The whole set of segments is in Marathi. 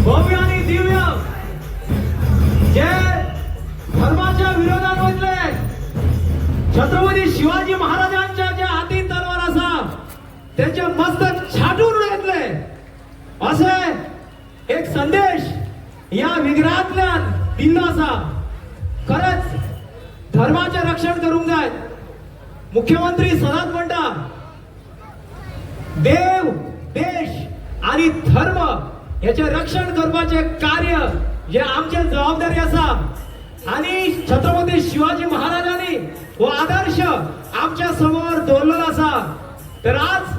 भव्य आणि दिव्य जे धर्माच्या विरोधात वचले छत्रपती शिवाजी महाराजांच्या ज्या हाती तलवार असा त्यांचे मस्तक छाटून घेतले असे एक संदेश या विग्रहातल्या दिला असा. खरंच धर्माचे रक्षण करून जाय. मुख्यमंत्री सदाच म्हणता देव देश आणि धर्म याचे रक्षण करण्याचे कार्य जे आमचे जबाबदारी असा आणि छत्रपती शिवाजी महाराजांनी व आदर्श आमच्या समोर दौरलेला असा. तर आज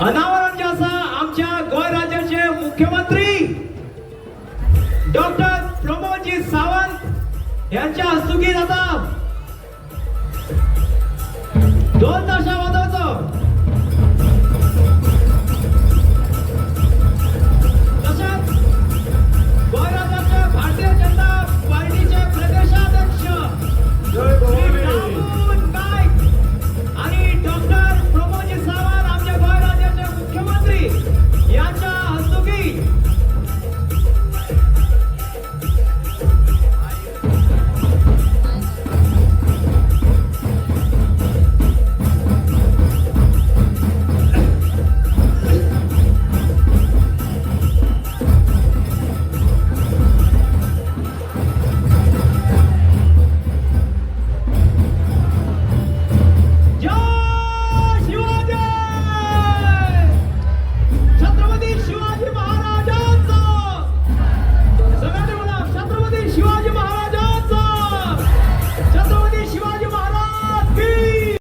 अनावरण जे असा आमच्या गोय राज्याचे मुख्यमंत्री डॉक्टर प्रमोदजी सावंत यांच्या हस्तुकी जाता